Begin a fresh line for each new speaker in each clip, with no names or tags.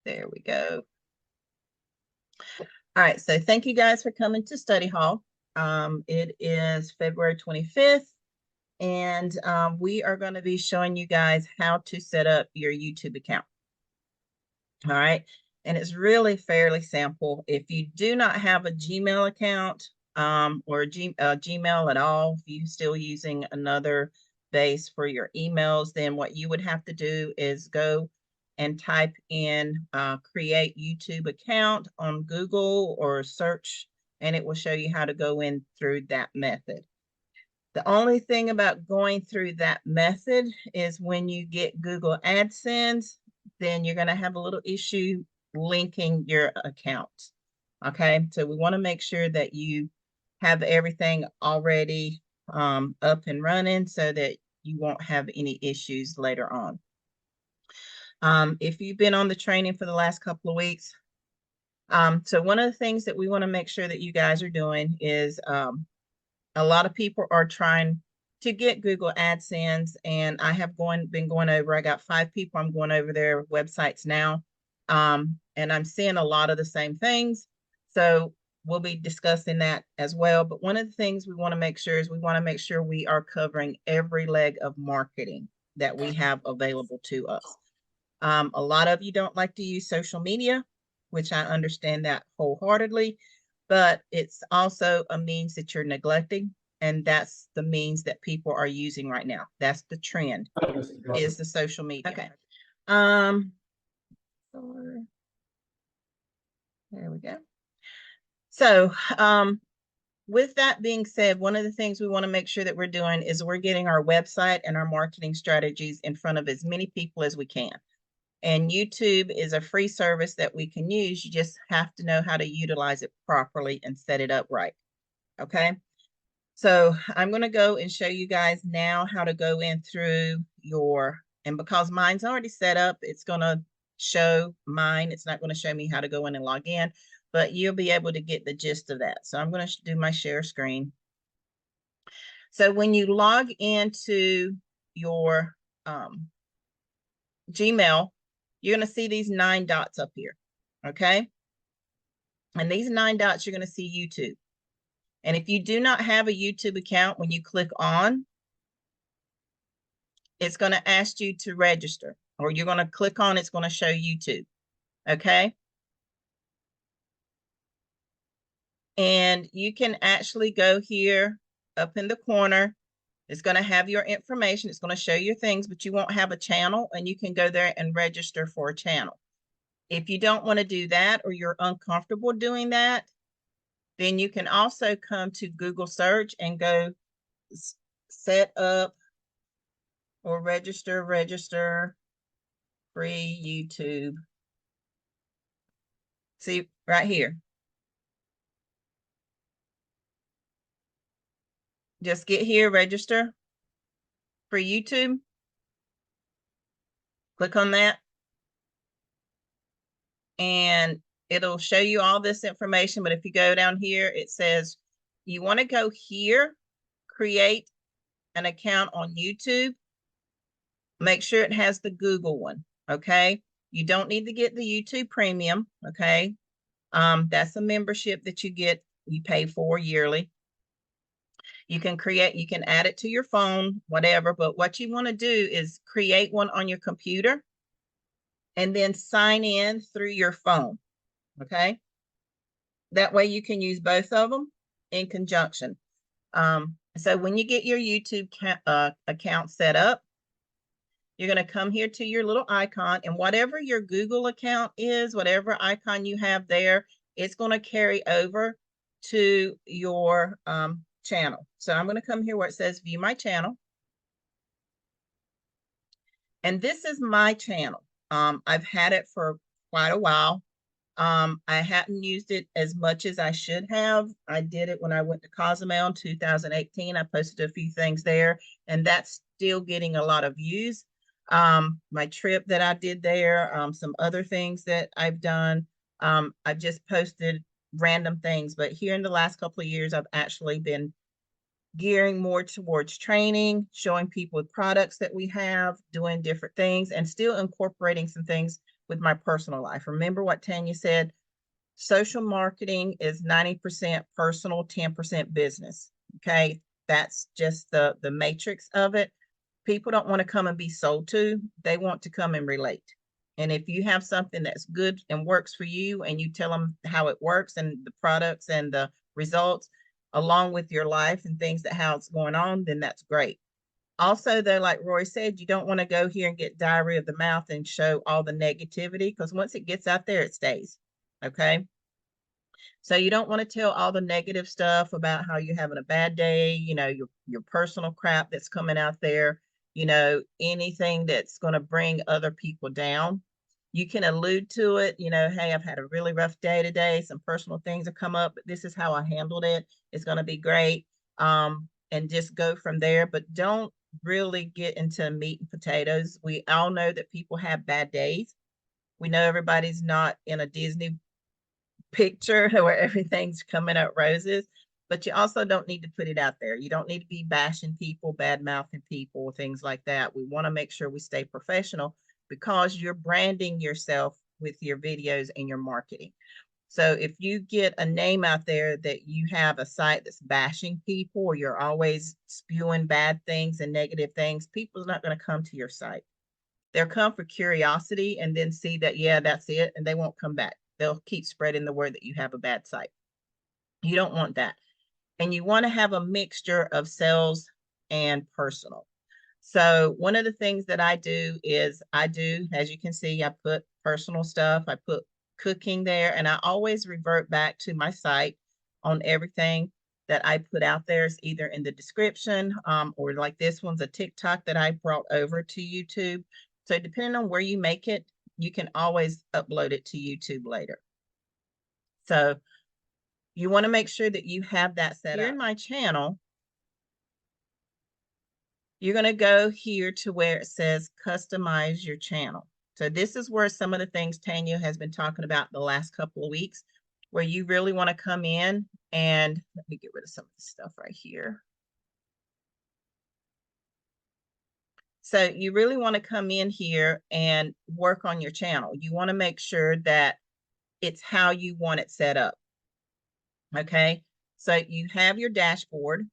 There we go. All right, so thank you guys for coming to study hall. It is February 25th, and we are going to be showing you guys how to set up your YouTube account. All right, and it's really fairly simple. If you do not have a Gmail account or Gmail at all, if you're still using another base for your emails, then what you would have to do is go and type in create YouTube account on Google or search, and it will show you how to go in through that method. The only thing about going through that method is when you get Google AdSense, then you're going to have a little issue linking your account. Okay, so we want to make sure that you have everything already up and running so that you won't have any issues later on. If you've been on the training for the last couple of weeks, so one of the things that we want to make sure that you guys are doing is a lot of people are trying to get Google AdSense, and I have been going over, I got 5 people, I'm going over their websites now, and I'm seeing a lot of the same things. So we'll be discussing that as well. But one of the things we want to make sure is we want to make sure we are covering every leg of marketing that we have available to us. A lot of you don't like to use social media, which I understand that wholeheartedly, but it's also a means that you're neglecting, and that's the means that people are using right now. That's the trend, is the social media. Okay. There we go. So, with that being said, one of the things we want to make sure that we're doing is we're getting our website and our marketing strategies in front of as many people as we can. And YouTube is a free service that we can use. You just have to know how to utilize it properly and set it up right. Okay. So I'm going to go and show you guys now how to go in through and because mine's already set up, it's going to show mine. It's not going to show me how to go in and log in, but you'll be able to get the gist of that. So I'm going to do my share screen. So when you log into your Gmail, you're going to see these 9 dots up here. Okay. And these 9 dots, you're going to see YouTube. And if you do not have a YouTube account, when you click on, it's going to ask you to register, or you're going to click on, it's going to show YouTube. Okay. And you can actually go here up in the corner. It's going to have your information. It's going to show your things, but you won't have a channel, and you can go there and register for a channel. If you don't want to do that, or you're uncomfortable doing that, then you can also come to Google search and go set up or register free YouTube. See right here. Just get here, register for YouTube. Click on that. And it'll show you all this information. But if you go down here, it says you want to go here, create an account on YouTube. Make sure it has the Google one. Okay. You don't need to get the YouTube Premium. Okay. That's a membership that you get, you pay for yearly. You can add it to your phone, whatever. But what you want to do is create one on your computer and then sign in through your phone. Okay. That way you can use both of them in conjunction. So when you get your YouTube account set up, you're going to come here to your little icon, and whatever your Google account is, whatever icon you have there, it's going to carry over to your channel. So I'm going to come here where it says view my channel. And this is my channel. I've had it for quite a while. I hadn't used it as much as I should have. I did it when I went to Cozumel in 2018. I posted a few things there, and that's still getting a lot of views. My trip that I did there, some other things that I've done. I've just posted random things, but here in the last couple of years, I've actually been gearing more towards training, showing people products that we have, doing different things, and still incorporating some things with my personal life. Remember what Tanya said? Social marketing is 90% personal, 10% business. Okay. That's just the matrix of it. People don't want to come and be sold to. They want to come and relate. And if you have something that's good and works for you and you tell them how it works and the products and the results along with your life and things that how it's going on, then that's great. Also, though, like Roy said, you don't want to go here and get diarrhea of the mouth and show all the negativity, because once it gets out there, it stays. Okay. So you don't want to tell all the negative stuff about how you're having a bad day, you know, your personal crap that's coming out there, you know, anything that's going to bring other people down. You can allude to it, you know, hey, I've had a really rough day today. Some personal things have come up, but this is how I handled it. It's going to be great. And just go from there, but don't really get into meat and potatoes. We all know that people have bad days. We know everybody's not in a Disney picture where everything's coming out roses, but you also don't need to put it out there. You don't need to be bashing people, bad mouthing people, things like that. We want to make sure we stay professional because you're branding yourself with your videos and your marketing. So if you get a name out there that you have a site that's bashing people, or you're always spewing bad things and negative things, people's not going to come to your site. They'll come for curiosity and then see that, yeah, that's it, and they won't come back. They'll keep spreading the word that you have a bad site. You don't want that. And you want to have a mixture of sales and personal. So one of the things that I do is as you can see, I put personal stuff, I put cooking there, and I always revert back to my site on everything that I put out there is either in the description, or like this one's a TikTok that I brought over to YouTube. So depending on where you make it, you can always upload it to YouTube later. So you want to make sure that you have that set up. Here in my channel, you're going to go here to where it says customize your channel. So this is where some of the things Tanya has been talking about the last couple of weeks, where you really want to come in and let me get rid of some of the stuff right here. So you really want to come in here and work on your channel. You want to make sure that it's how you want it set up. Okay. So you have your dashboard.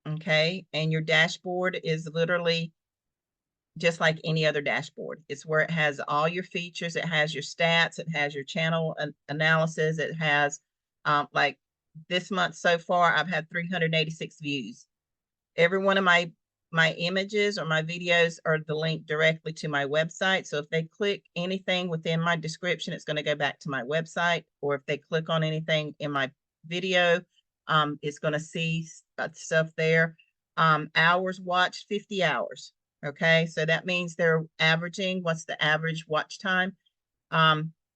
Okay. And your dashboard is literally just like any other dashboard. It's where it has all your features. It has your stats. It has your channel analysis. It has like this month so far, I've had 386 views. Every one of my images or my videos are the link directly to my website. So if they click anything within my description, it's going to go back to my website. Or if they click on anything in my video, it's going to see stuff there. Hours watched, 50 hours. Okay, so that means they're averaging, what's the average watch time?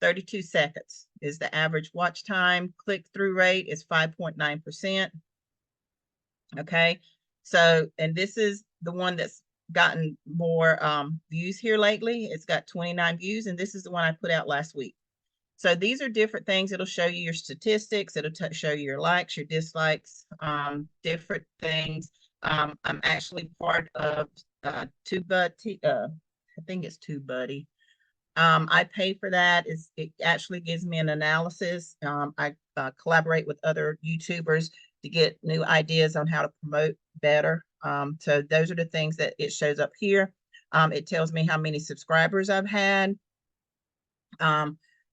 32 seconds is the average watch time. Click-through rate is 5.9%. Okay, so, and this is the one that's gotten more views here lately. It's got 29 views, and this is the one I put out last week. So these are different things. It'll show you your statistics. It'll show you your likes, your dislikes, different things. I'm actually part of TubeBuddy. I think it's TubeBuddy. I pay for that. It actually gives me an analysis. I collaborate with other YouTubers to get new ideas on how to promote better. So those are the things that it shows up here. It tells me how many subscribers I've had,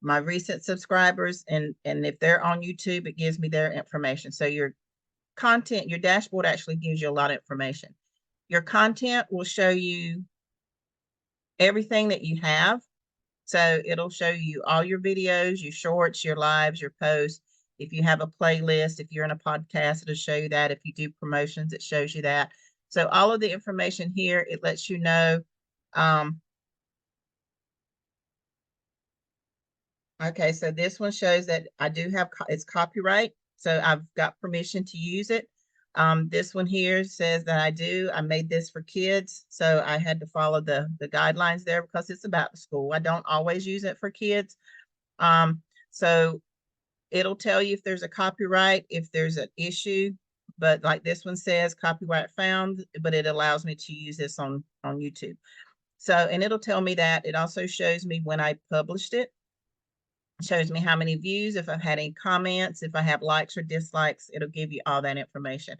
my recent subscribers, and if they're on YouTube, it gives me their information. So your content, your dashboard actually gives you a lot of information. Your content will show you everything that you have. So it'll show you all your videos, your shorts, your lives, your posts. If you have a playlist, if you're in a podcast, it'll show you that. If you do promotions, it shows you that. So all of the information here, it lets you know. Okay, so this one shows that I do have, it's copyright. So I've got permission to use it. This one here says that I made this for kids. So I had to follow the guidelines there because it's about the school. I don't always use it for kids. So it'll tell you if there's a copyright, if there's an issue, but like this one says copyright found, but it allows me to use this on YouTube. So, and it'll tell me that. It also shows me when I published it. It shows me how many views, if I've had any comments, if I have likes or dislikes, it'll give you all that information.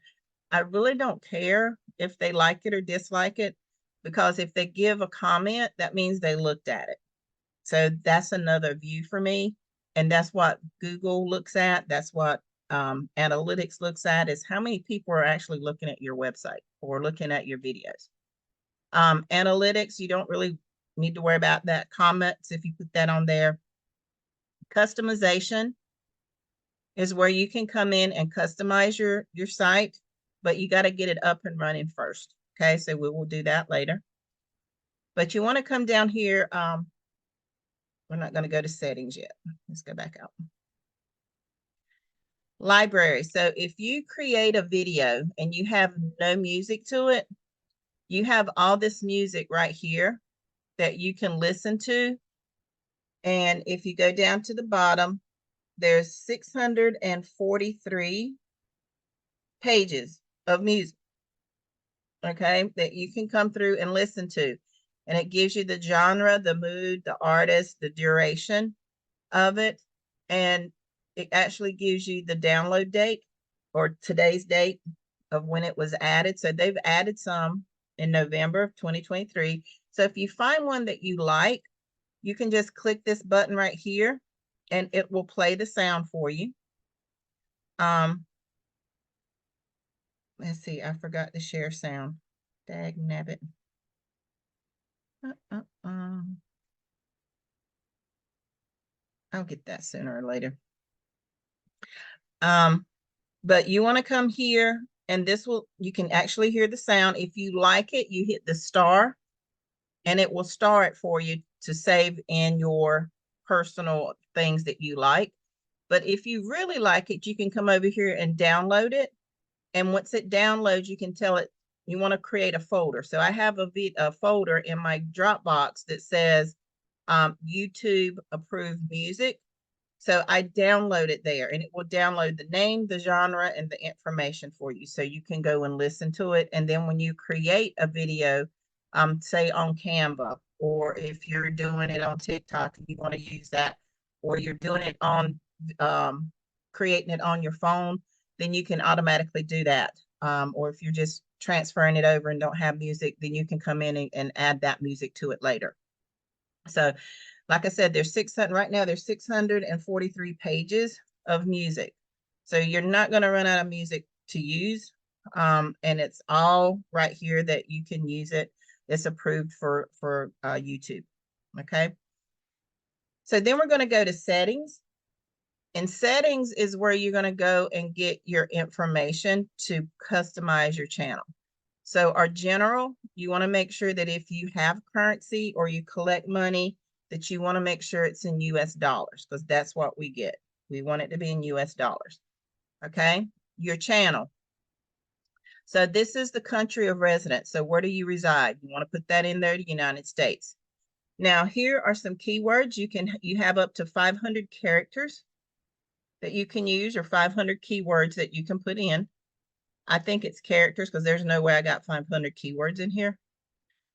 I really don't care if they like it or dislike it, because if they give a comment, that means they looked at it. So that's another view for me. And that's what Google looks at. That's what analytics looks at, is how many people are actually looking at your website or looking at your videos. Analytics, you don't really need to worry about that. Comments, if you put that on there. Customization is where you can come in and customize your site, but you got to get it up and running first. Okay, so we will do that later. But you want to come down here. We're not going to go to settings yet. Let's go back out. Library. So if you create a video and you have no music to it, you have all this music right here that you can listen to. And if you go down to the bottom, there's 643 pages of music, okay, that you can come through and listen to. And it gives you the genre, the mood, the artist, the duration of it. And it actually gives you the download date or today's date of when it was added. So they've added some in November of 2023. So if you find one that you like, you can just click this button right here and it will play the sound for you. Let's see, I forgot to share sound. Dag nabbit. I'll get that sooner or later. But you want to come here and this will, you can actually hear the sound. If you like it, you hit the star and it will star it for you to save in your personal things that you like. But if you really like it, you can come over here and download it. And once it downloads, you can tell it you want to create a folder. So I have a folder in my Dropbox that says YouTube approved music. So I download it there and it will download the name, the genre, and the information for you. So you can go and listen to it. And then when you create a video, say on Canva, or if you're doing it on TikTok and you want to use that, or you're doing it on creating it on your phone, then you can automatically do that. Or if you're just transferring it over and don't have music, then you can come in and add that music to it later. So like I said, there's 600 right now, there's 643 pages of music. So you're not going to run out of music to use. And it's all right here that you can use it. It's approved for YouTube. Okay. So then we're going to go to settings. And settings is where you're going to go and get your information to customize your channel. So our general, you want to make sure that if you have currency or you collect money, that you want to make sure it's in US dollars, because that's what we get. We want it to be in US dollars. Okay. Your channel. So this is the country of residence. So where do you reside? You want to put that in there, the United States. Now here are some keywords. You have up to 500 characters that you can use, or 500 keywords that you can put in. I think it's characters because there's no way I got 500 keywords in here.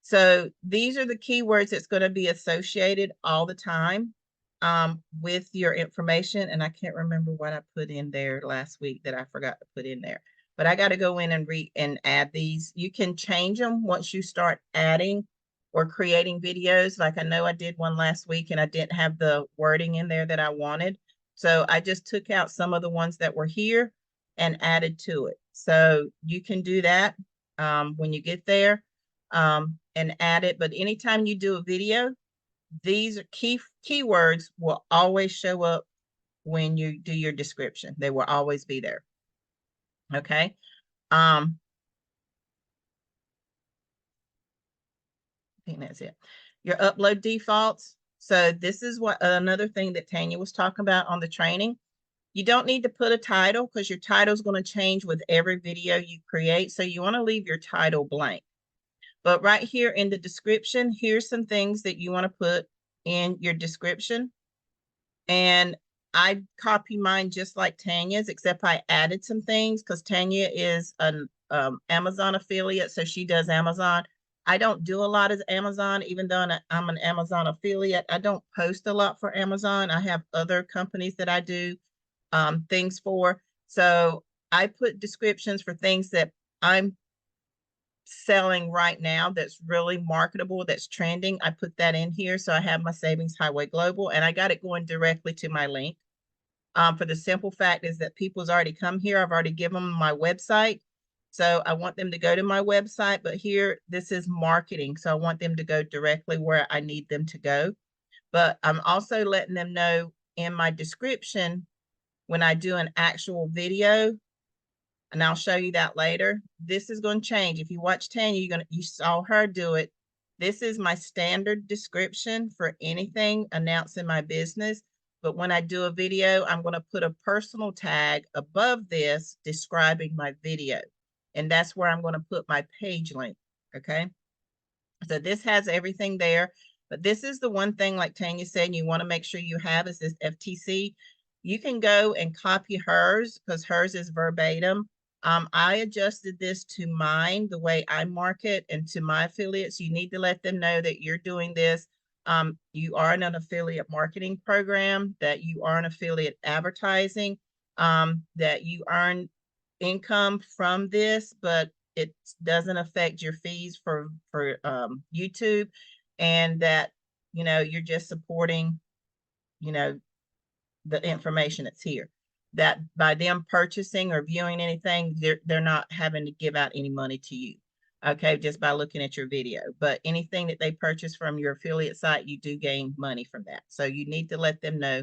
So these are the keywords that's going to be associated all the time with your information. And I can't remember what I put in there last week that I forgot to put in there. But I got to go in and add these. You can change them once you start adding or creating videos. Like I know I did one last week and I didn't have the wording in there that I wanted. So I just took out some of the ones that were here and added to it. So you can do that when you get there. And add it. But anytime you do a video, these keywords will always show up when you do your description. They will always be there. Okay. I think that's it. Your upload defaults. So this is what another thing that Tanya was talking about on the training. You don't need to put a title because your title is going to change with every video you create. So you want to leave your title blank. But right here in the description, here's some things that you want to put in your description. And I copy mine just like Tanya's, except I added some things because Tanya is an Amazon affiliate, so she does Amazon. I don't do a lot of Amazon, even though I'm an Amazon affiliate. I don't post a lot for Amazon. I have other companies that I do things for. So I put descriptions for things that I'm selling right now that's really marketable, that's trending. I put that in here. So I have my Savings Highway Global, and I got it going directly to my link. For the simple fact is that people's already come here. I've already given them my website. So I want them to go to my website, but here, this is marketing. So I want them to go directly where I need them to go. But I'm also letting them know in my description when I do an actual video, and I'll show you that later. This is going to change. If you watch Tanya, you saw her do it. This is my standard description for anything announcing my business. But when I do a video, I'm going to put a personal tag above this describing my video. And that's where I'm going to put my page link. Okay. So this has everything there. But this is the one thing, like Tanya said, you want to make sure you have is this FTC. You can go and copy hers because hers is verbatim. I adjusted this to mine, the way I market, and to my affiliates. You need to let them know that you're doing this. You are in an affiliate marketing program, that you are an affiliate advertising, that you earn income from this, but it doesn't affect your fees for YouTube, and that you're just supporting the information that's here, that by them purchasing or viewing anything, they're not having to give out any money to you, okay, just by looking at your video. But anything that they purchase from your affiliate site, you do gain money from that. So you need to let them know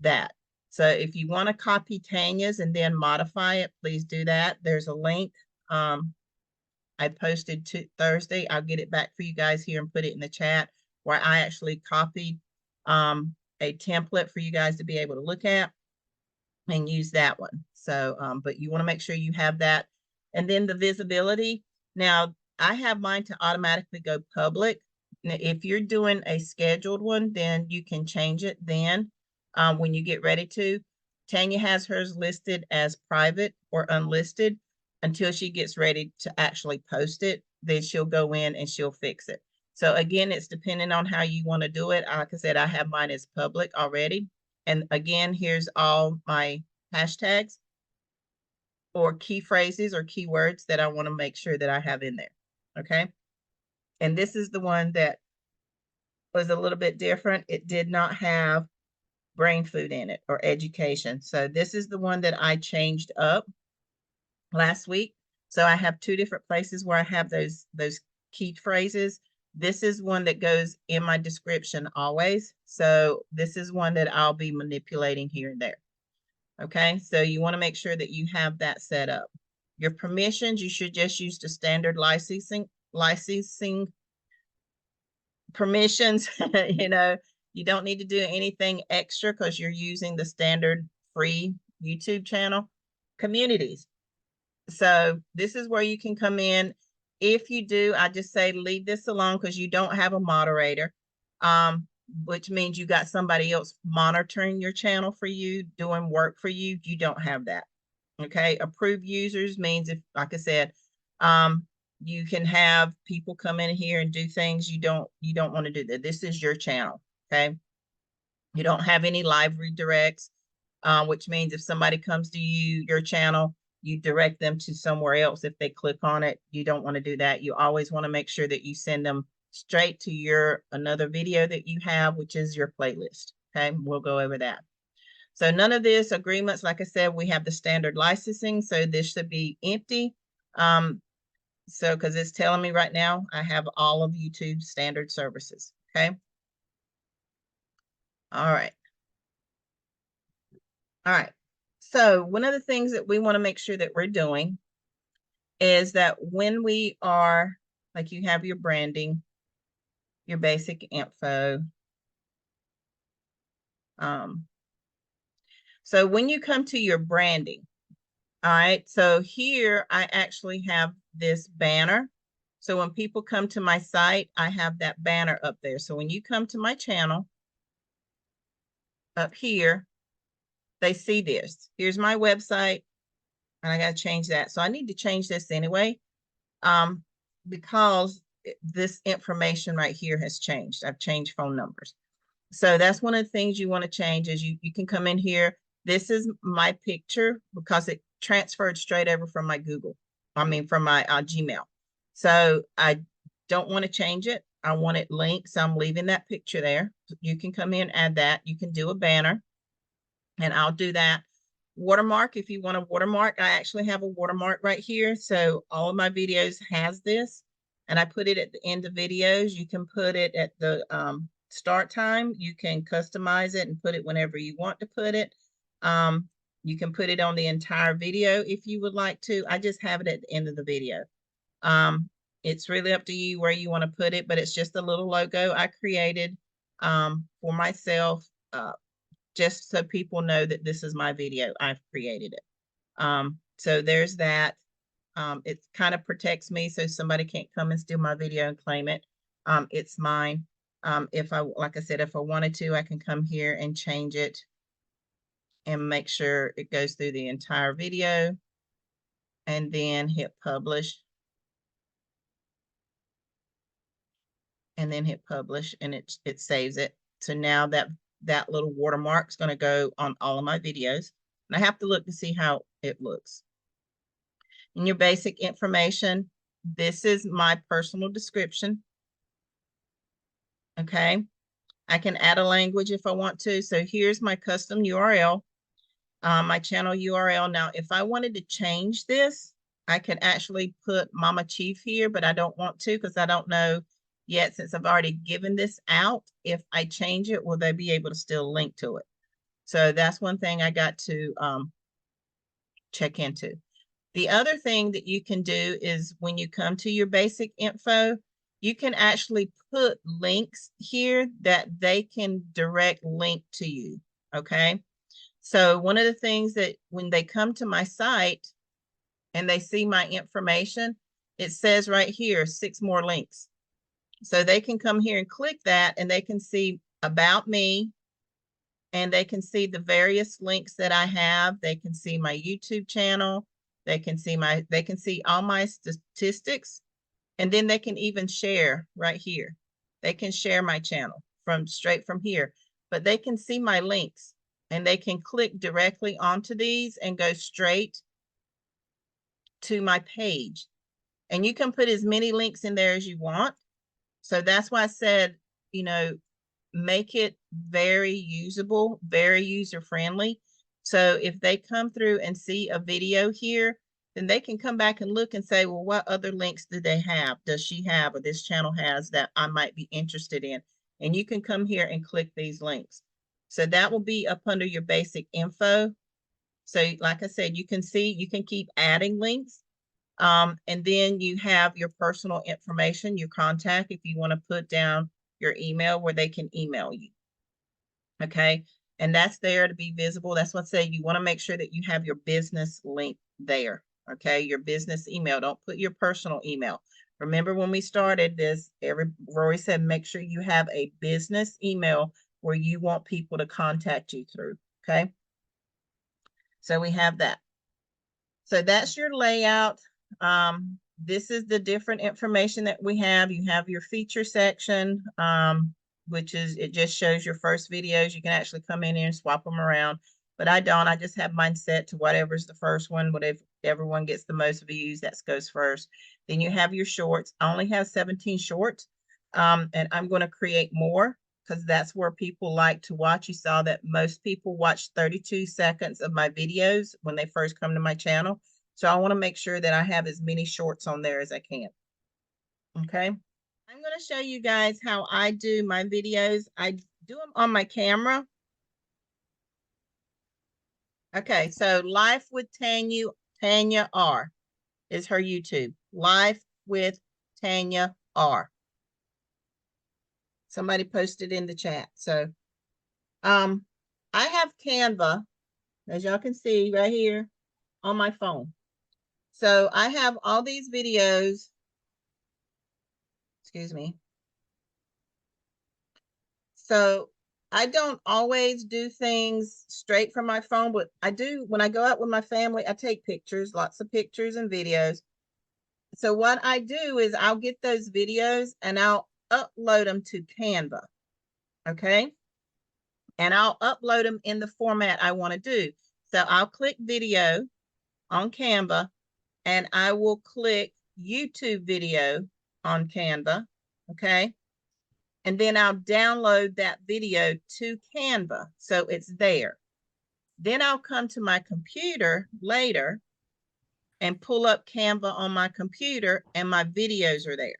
that. So if you want to copy Tanya's and then modify it, please do that. There's a link I posted Thursday. I'll get it back for you guys here and put it in the chat, where I actually copied a template for you guys to be able to look at and use that one. So, but you want to make sure you have that. And then the visibility. Now, I have mine to automatically go public. Now, if you're doing a scheduled one, then you can change it then when you get ready to. Tanya has hers listed as private or unlisted until she gets ready to actually post it. Then she'll go in and she'll fix it. So again, it's depending on how you want to do it. Like I said, I have mine as public already. And again, here's all my hashtags or key phrases or keywords that I want to make sure that I have in there. Okay. And this is the one that was a little bit different. It did not have brain food in it or education. So this is the one that I changed up last week. So I have two different places where I have those key phrases. This is one that goes in my description always. So this is one that I'll be manipulating here and there. Okay, so you want to make sure that you have that set up. Your permissions, you should just use the standard licensing permissions. You don't need to do anything extra because you're using the standard free YouTube channel. Communities. So this is where you can come in. If you do, I just say leave this alone because you don't have a moderator, which means you got somebody else monitoring your channel for you, doing work for you. You don't have that. Okay. Approved users means, if, like I said, you can have people come in here and do things you don't want to do that. This is your channel. Okay. You don't have any live redirects, which means if somebody comes to your channel, you direct them to somewhere else. If they click on it, you don't want to do that. You always want to make sure that you send them straight to another video that you have, which is your playlist. Okay, we'll go over that. So none of this agreements, like I said, we have the standard licensing. So this should be empty. So because it's telling me right now, I have all of YouTube's standard services. Okay. All right. All right. So one of the things that we want to make sure that we're doing is that when we are, like, you have your branding, your basic info. So when you come to your branding, all right, so here I actually have this banner. So when people come to my site, I have that banner up there. So when you come to my channel up here, they see this. Here's my website, and I got to change that. So I need to change this anyway, because this information right here has changed. I've changed phone numbers. So that's one of the things you want to change is you can come in here. This is my picture because it transferred straight over from my from my Gmail. So I don't want to change it. I want it linked. So I'm leaving that picture there. You can come in, add that. You can do a banner and I'll do that. Watermark, if you want a watermark, I actually have a watermark right here. So all of my videos has this and I put it at the end of videos. You can put it at the start time. You can customize it and put it whenever you want to put it. You can put it on the entire video if you would like to. I just have it at the end of the video. It's really up to you where you want to put it, but it's just a little logo I created for myself, just so people know that this is my video. I've created it. So there's that. It kind of protects me so somebody can't come and steal my video and claim it. It's mine. Like I said, if I wanted to, I can come here and change it and make sure it goes through the entire video and then hit publish. And then hit publish and it saves it. So now that little watermark is going to go on all of my videos. And I have to look to see how it looks. In your basic information, this is my personal description. Okay. I can add a language if I want to. So here's my custom URL, my channel URL. Now, if I wanted to change this, I can actually put MamaChief here, but I don't want to because I don't know yet, since I've already given this out. If I change it, will they be able to still link to it? So that's one thing I got to check into. The other thing that you can do is when you come to your basic info, you can actually put links here that they can direct link to you. Okay. So one of the things that when they come to my site and they see my information, it says right here, 6 more links. So they can come here and click that and they can see about me and they can see the various links that I have. They can see my YouTube channel. They can see all my statistics, and then they can even share right here. They can share my channel straight from here, but they can see my links and they can click directly onto these and go straight to my page. And you can put as many links in there as you want. So that's why I said, make it very usable, very user-friendly. So if they come through and see a video here, then they can come back and look and say, well, what other links do they have? Does she have, or this channel has that I might be interested in? And you can come here and click these links. So that will be up under your basic info. So like I said, you can keep adding links. And then you have your personal information, your contact, if you want to put down your email where they can email you. Okay. And that's there to be visible. That's what I say. You want to make sure that you have your business link there. Okay. Your business email. Don't put your personal email. Remember when we started this, Rory said, make sure you have a business email where you want people to contact you through. Okay. So we have that. So that's your layout. This is the different information that we have. You have your feature section, which is, it just shows your first videos. You can actually come in here and swap them around, but I don't. I just have mine set to whatever's the first one. Whatever everyone gets the most views, that goes first. Then you have your shorts. I only have 17 shorts, and I'm going to create more because that's where people like to watch. You saw that most people watch 32 seconds of my videos when they first come to my channel. So I want to make sure that I have as many shorts on there as I can. Okay. I'm going to show you guys how I do my videos. I do them on my camera. Okay. So Life with Tanya R is her YouTube. Life with Tanya R. Somebody posted in the chat. So I have Canva, as y'all can see right here on my phone. So I have all these videos, excuse me. So I don't always do things straight from my phone, but I do when I go out with my family, I take pictures, lots of pictures and videos. So what I do is I'll get those videos and I'll upload them to Canva. Okay. And I'll upload them in the format I want to do. So I'll click video on Canva and I will click YouTube video on Canva. Okay. And then I'll download that video to Canva. So it's there. Then I'll come to my computer later and pull up Canva on my computer and my videos are there.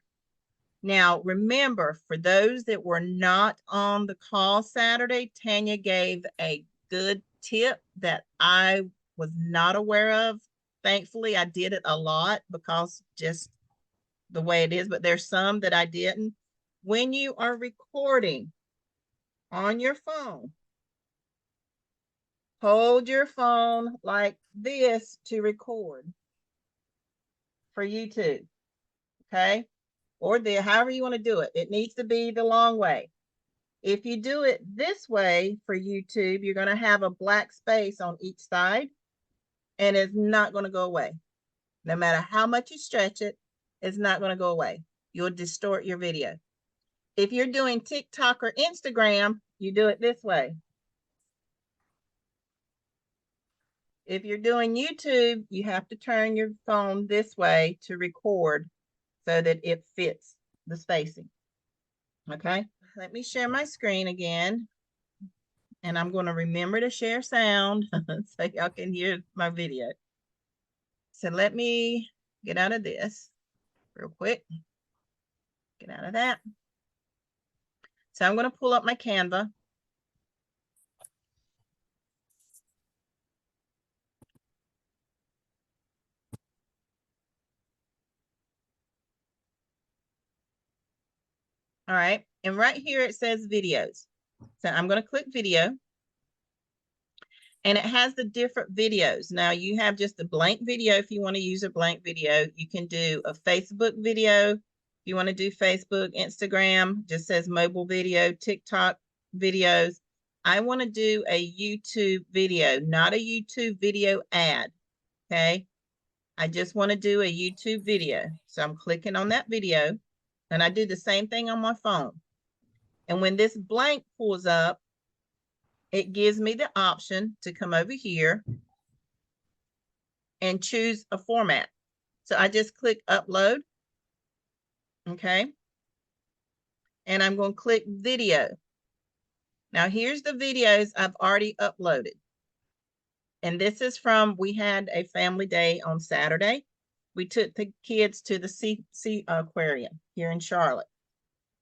Now, remember, for those that were not on the call Saturday, Tanya gave a good tip that I was not aware of. Thankfully, I did it a lot because just the way it is, but there's some that I didn't. When you are recording on your phone, hold your phone like this to record for YouTube, okay? Or however you want to do it. It needs to be the long way. If you do it this way for YouTube, you're going to have a black space on each side and it's not going to go away. No matter how much you stretch it, it's not going to go away. You'll distort your video. If you're doing TikTok or Instagram, you do it this way. If you're doing YouTube, you have to turn your phone this way to record so that it fits the spacing. Okay, let me share my screen again. And I'm going to remember to share sound so y'all can hear my video. So let me get out of this real quick. Get out of that. So I'm going to pull up my Canva. All right. And right here it says videos. So I'm going to click video. And it has the different videos. Now you have just a blank video if you want to use a blank video. You can do a Facebook video. If you want to do Facebook, Instagram, just says mobile video, TikTok videos. I want to do a YouTube video, not a YouTube video ad. Okay. I just want to do a YouTube video. So I'm clicking on that video and I do the same thing on my phone. And when this blank pulls up, it gives me the option to come over here and choose a format. So I just click upload. Okay. And I'm going to click video. Now here's the videos I've already uploaded. And this is from, we had a family day on Saturday. We took the kids to the sea aquarium here in Charlotte.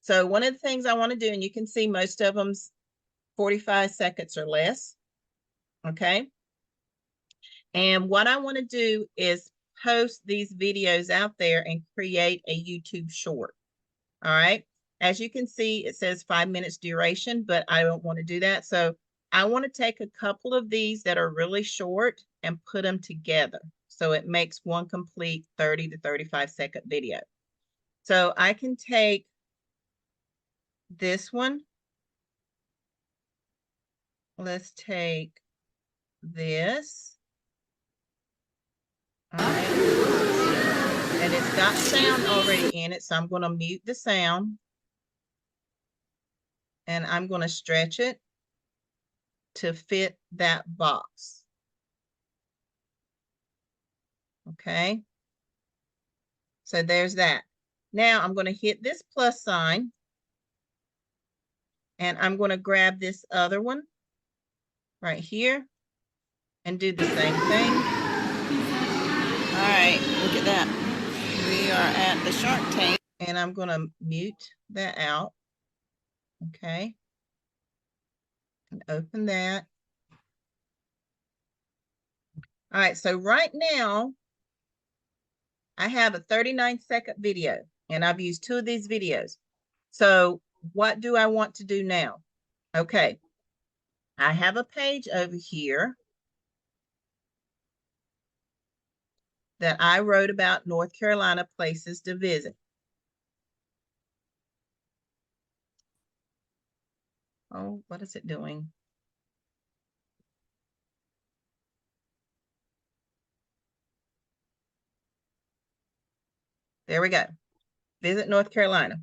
So one of the things I want to do, and you can see most of them's 45 seconds or less. Okay. And what I want to do is post these videos out there and create a YouTube short. All right. As you can see, it says 5 minutes duration, but I don't want to do that. So I want to take a couple of these that are really short and put them together. So it makes one complete 30 to 35 second video. So I can take this one. Let's take this. All right. And it's got sound already in it. So I'm going to mute the sound. And I'm going to stretch it to fit that box. Okay. So there's that. Now I'm going to hit this plus sign. And I'm going to grab this other one right here and do the same thing. All right, look at that. We are at the Shark Tank. And I'm going to mute that out. Okay. And open that. All right, so right now, I have a 39-second video, and I've used 2 of these videos. So what do I want to do now? Okay, I have a page over here that I wrote about North Carolina places to visit. Oh, what is it doing? There we go. Visit North Carolina.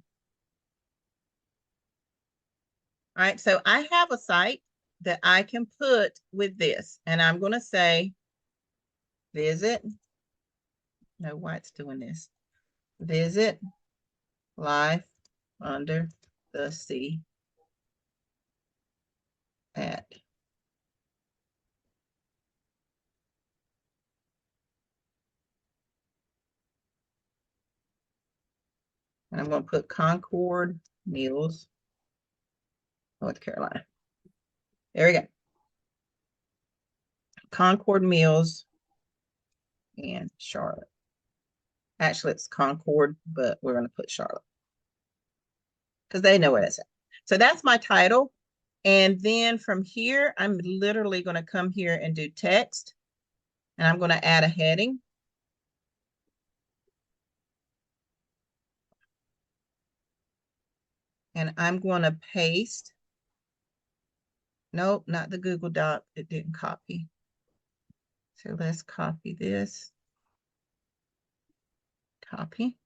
All right, so I have a site that I can put with this, and I'm going to say visit. No, why it's doing this. Visit Life Under the Sea at and I'm going to put Concord Mills, North Carolina. There we go. Concord Mills and Charlotte. Actually, it's Concord, but we're going to put Charlotte because they know where that's at. So that's my title. And then from here, I'm literally going to come here and do text. And I'm going to add a heading. And I'm going to paste. Nope, not the Google Doc. It didn't copy. So let's copy this. Copy.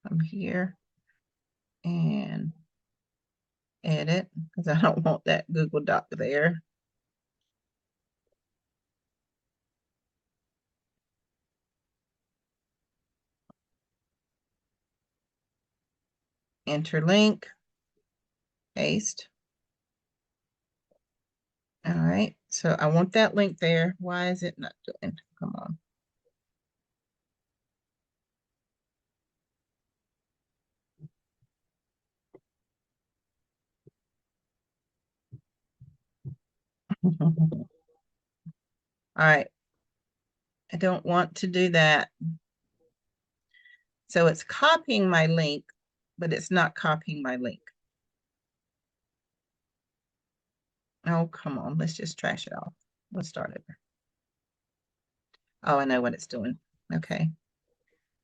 Come here and edit because I don't want that Google Doc there. Enter link. Paste. All right, so I want that link there. Why is it not doing? Come on. All right. I don't want to do that. So it's copying my link, but it's not copying my link. Oh, come on. Let's just trash it off. Let's start over. Oh, I know what it's doing. Okay.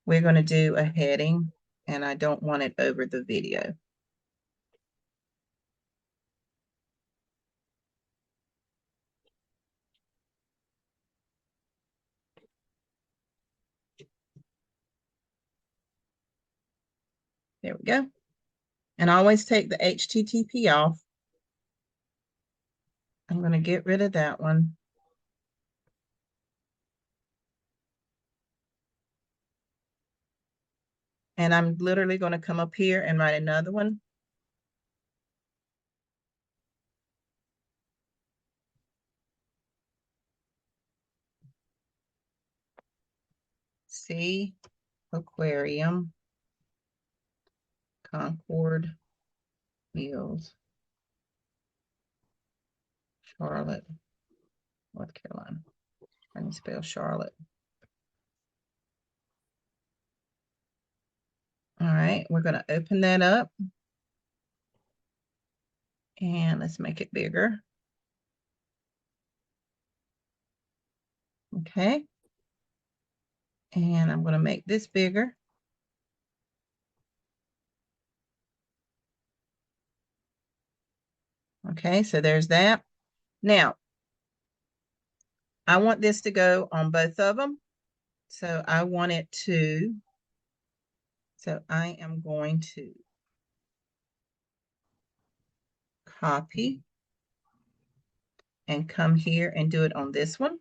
We're going to do a heading, and I don't want it over the video. There we go. And always take the HTTP off. I'm going to get rid of that one. And I'm literally going to come up here and write another one. Sea Aquarium, Concord Mills, Charlotte, North Carolina. I can spell Charlotte. All right, we're going to open that up. And let's make it bigger. Okay. And I'm going to make this bigger. Okay, so there's that. Now, I want this to go on both of them. So I want it to, so I am going to copy and come here and do it on this one.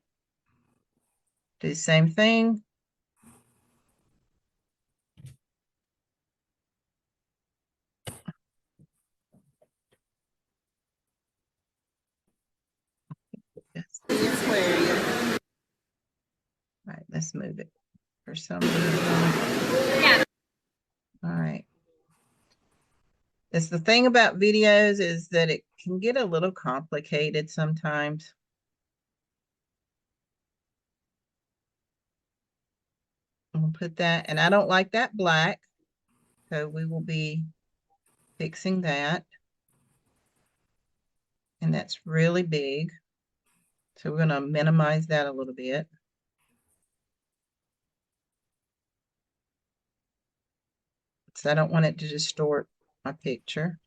Do the same thing. That's the aquarium. All right, let's move it for some reason. Yeah. All right. That's the thing about videos is that it can get a little complicated sometimes. We'll put that, and I don't like that black, so we will be fixing that. And that's really big. So we're going to minimize that a little bit. So I don't want it to distort my picture.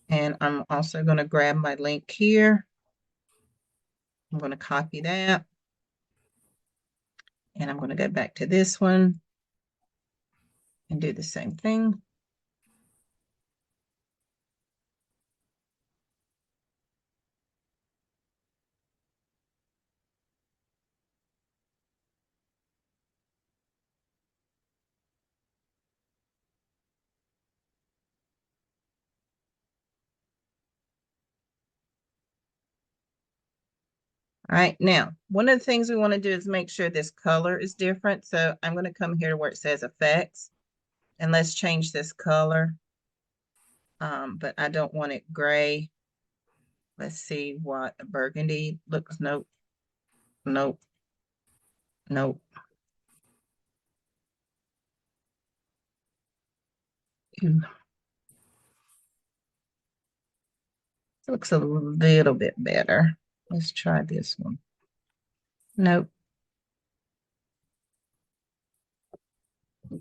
And I'm also going to grab my link here. I'm going to copy that. And I'm going to go back to this one. and do the same thing. All right, now, one of the things we want to do is make sure this color is different. So I'm going to come here to where it says effects, and let's change this color. But I don't want it gray. Let's see what burgundy looks. Nope, nope, nope. Ooh. Looks a little bit better. Let's try this one. Nope.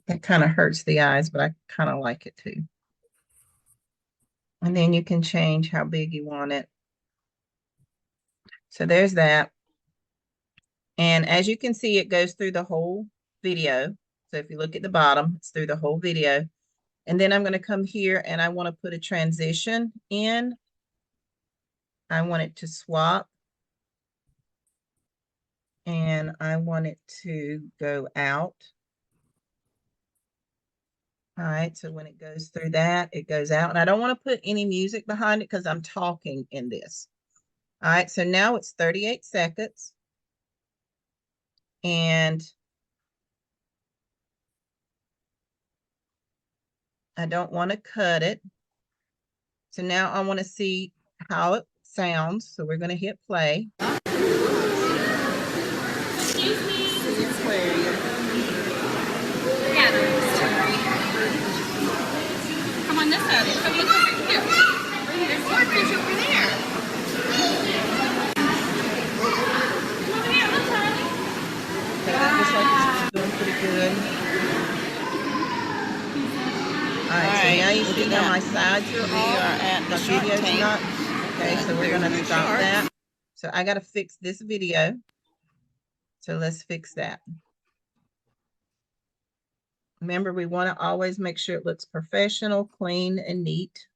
That kind of hurts the eyes, but I kind of like it too. And then you can change how big you want it. So there's that. And as you can see, it goes through the whole video. So if you look at the bottom, it's through the whole video. And then I'm going to come here and I want to put a transition in. I want it to swap. And I want it to go out. All right, so when it goes through that, it goes out. And I don't want to put any music behind it because I'm talking in this. All right, so now it's 38 seconds. And I don't want to cut it. So now I want to see how it sounds. So we're going to hit play.
Excuse me.
The aquarium.
Yeah, come on this side. Come here. Here. There's more fish over there. Come over here. Look, Charlie.
Okay, that looks like it's doing pretty good. All right, so now you see how my sides are off.
We are at the Shark Tank.
Not. Okay, so we're going to stop that. So I got to fix this video. So let's fix that. Remember, we want to always make sure it looks professional, clean, and neat.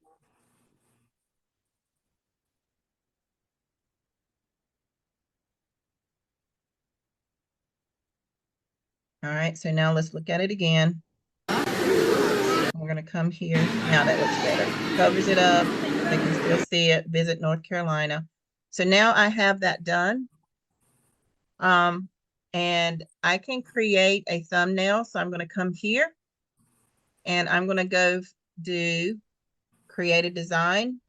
All right, so now let's look at it again. We're going to come here. Now that looks better. Covers it up. They can still see it. Visit North Carolina. So now I have that done. And I can create a thumbnail. So I'm going to come here and I'm going to go do create a design.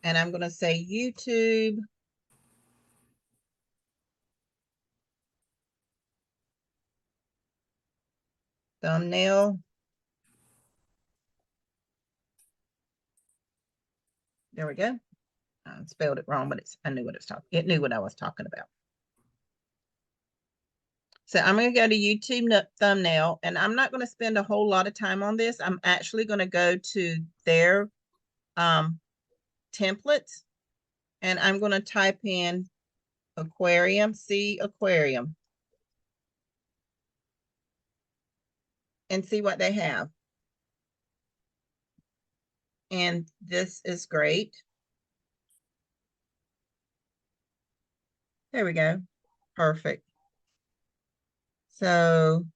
And I'm going to say YouTube thumbnail. There we go. I spelled it wrong, but I knew what it was talking. It knew what I was talking about. So I'm going to go to YouTube thumbnail, and I'm not going to spend a whole lot of time on this. I'm actually going to go to their templates, and I'm going to type in aquarium, see aquarium, and see what they have. And this is great. There we go. Perfect. So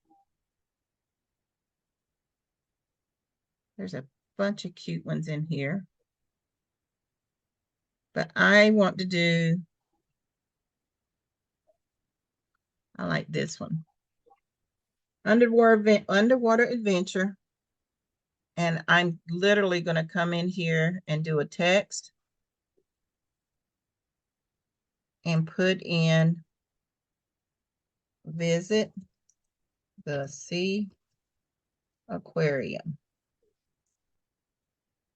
there's a bunch of cute ones in here. But I want to do, I like this one. Underwater adventure. And I'm literally going to come in here and do a text and put in visit the sea aquarium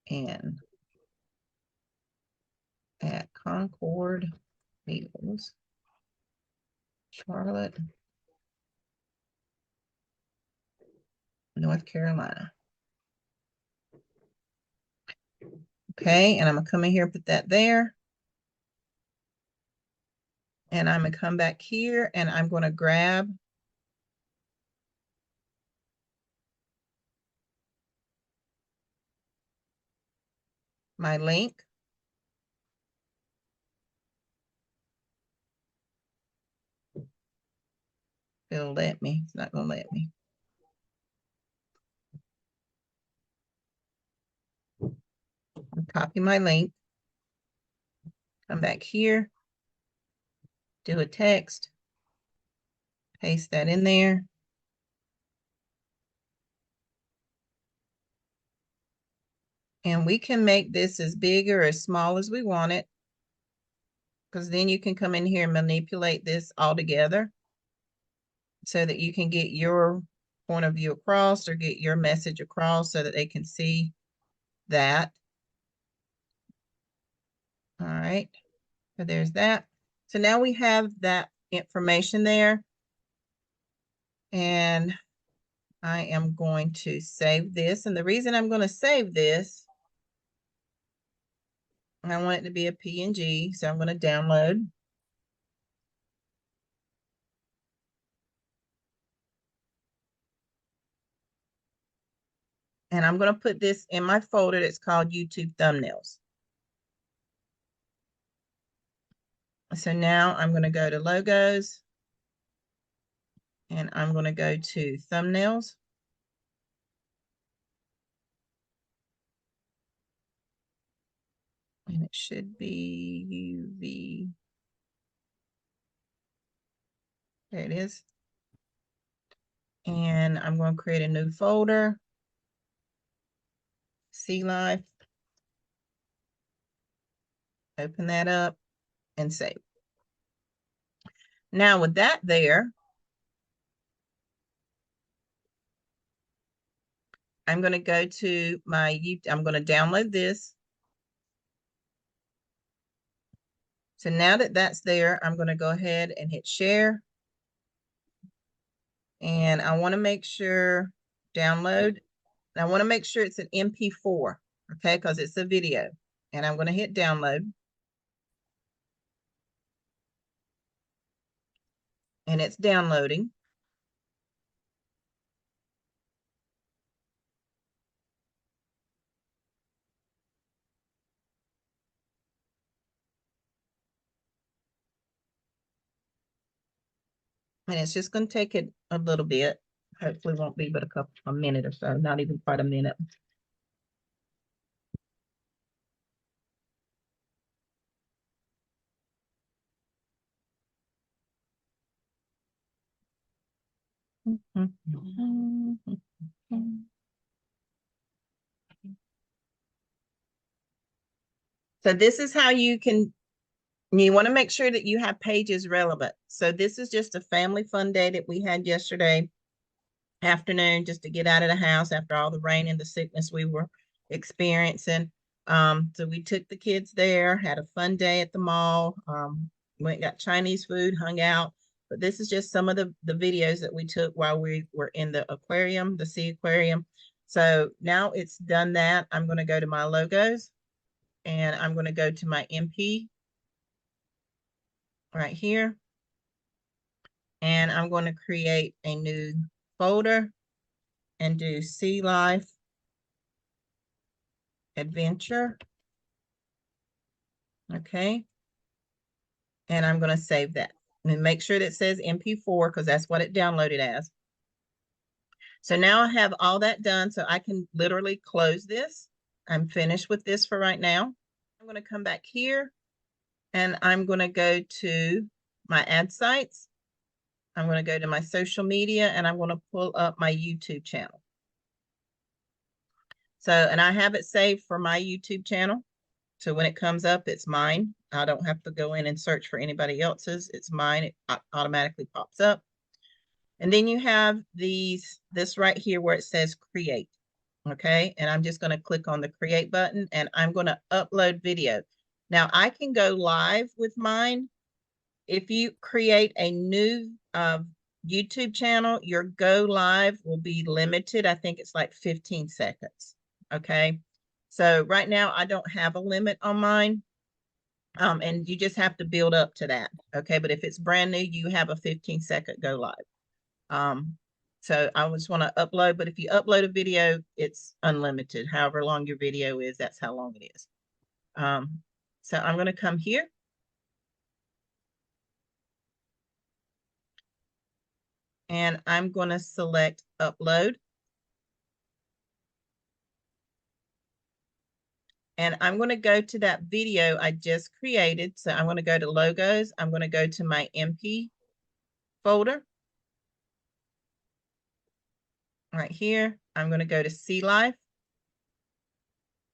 and at Concord Meadows, Charlotte, North Carolina. Okay, and I'm gonna come in here and put that there. And I'm gonna come back here and I'm gonna grab my link. It'll let me. It's not going to let me. Copy my link. Come back here. Do a text. Paste that in there. And we can make this as big or as small as we want it, because then you can come in here and manipulate this all together so that you can get your point of view across or get your message across so that they can see that. All right, so there's that. So now we have that information there. And I am going to save this. And the reason I'm going to save this, I want it to be a PNG, so I'm going to download. And I'm going to put this in my folder that's called YouTube thumbnails. So now I'm going to go to logos and I'm going to go to thumbnails. And it should be UV. There it is. And I'm going to create a new folder. See Life. Open that up and save. Now with that there, I'm going to go to my YouTube. I'm going to download this. So now that that's there, I'm going to go ahead and hit share. And I want to make sure download. And I want to make sure it's an MP4, okay, because it's a video. And I'm going to hit download. And it's downloading. And it's just going to take it a little bit. Hopefully won't be but a minute or so, not even quite a minute. So this is how you want to make sure that you have pages relevant. So this is just a family fun day that we had yesterday afternoon, just to get out of the house after all the rain and the sickness we were experiencing. So we took the kids there, had a fun day at the mall, went and got Chinese food, hung out. But this is just some of the videos that we took while we were in the aquarium, the sea aquarium. So now it's done that, I'm going to go to my logos and I'm going to go to my MP right here. And I'm going to create a new folder and do Sea Life Adventure. Okay. And I'm going to save that. And make sure that it says MP4 because that's what it downloaded as. So now I have all that done, so I can literally close this. I'm finished with this for right now. I'm going to come back here and I'm going to go to my ad sites. I'm going to go to my social media and I'm going to pull up my YouTube channel. So, and I have it saved for my YouTube channel. So when it comes up, it's mine. I don't have to go in and search for anybody else's. It's mine. It automatically pops up. And then you have this right here where it says create. Okay. And I'm just going to click on the create button and I'm going to upload video. Now I can go live with mine. If you create a new YouTube channel, your go live will be limited. I think it's like 15 seconds. Okay. So right now I don't have a limit on mine. And you just have to build up to that. Okay. But if it's brand new, you have a 15-second go live. So I just want to upload, but if you upload a video, it's unlimited. However long your video is, that's how long it is. So I'm going to come here. And I'm going to select upload. And I'm going to go to that video I just created. So I'm going to go to logos. I'm going to go to my MP folder. Right here, I'm going to go to See Life.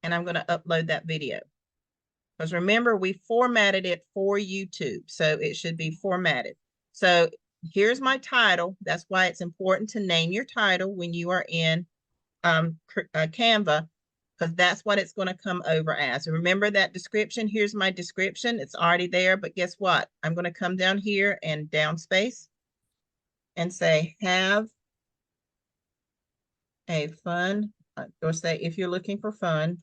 And I'm going to upload that video. Because remember, we formatted it for YouTube. So it should be formatted. So here's my title. That's why it's important to name your title when you are in Canva, because that's what it's going to come over as. Remember that description? Here's my description. It's already there, but guess what? I'm going to come down here and down space and say, have a fun, or say, if you're looking for fun,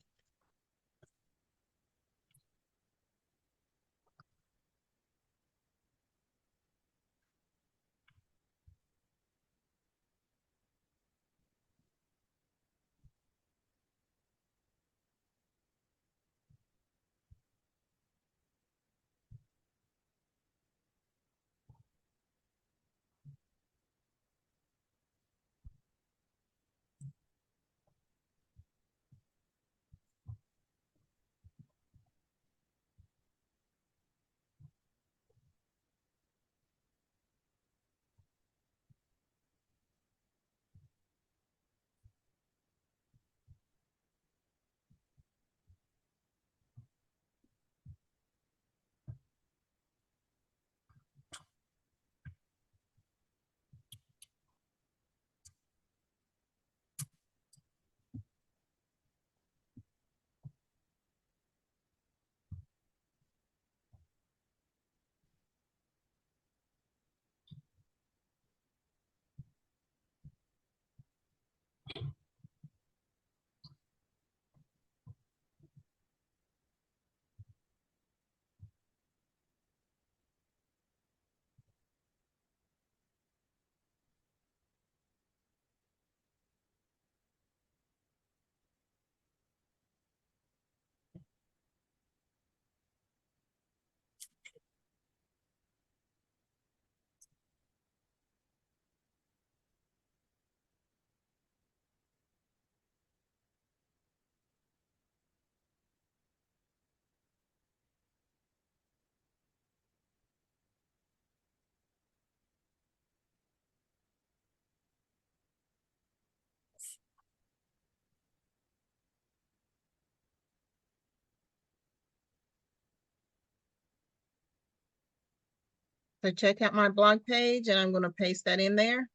so check out my blog page, and I'm going to paste that in there.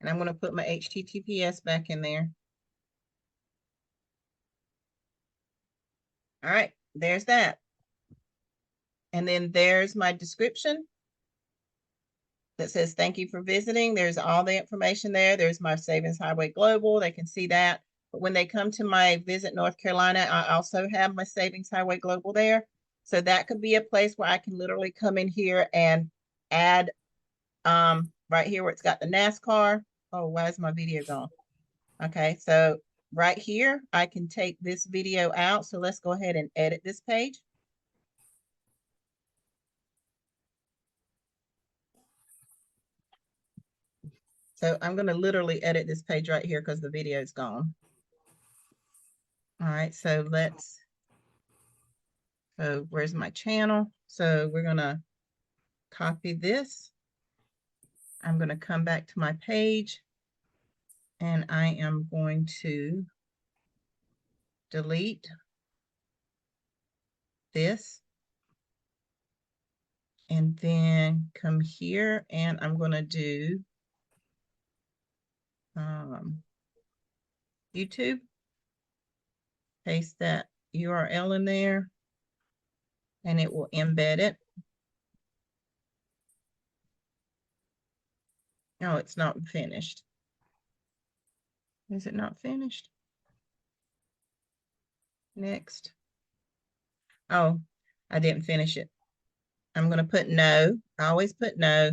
And I'm going to put my HTTPS back in there. All right, there's that. And then there's my description that says, thank you for visiting. There's all the information there. There's my Savings Highway Global. They can see that. But when they come to my Visit North Carolina, I also have my Savings Highway Global there. So that could be a place where I can literally come in here and add right here where it's got the NASCAR. Oh, why is my video gone? Okay, so right here, I can take this video out. So let's go ahead and edit this page. So I'm going to literally edit this page right here because the video is gone. All right, so where's my channel? So we're going to copy this. I'm going to come back to my page, and I am going to delete this. And then come here, and I'm going to do YouTube. Paste that URL in there, and it will embed it. No, it's not finished. Is it not finished? Next. Oh, I didn't finish it. I'm going to put no. I always put no.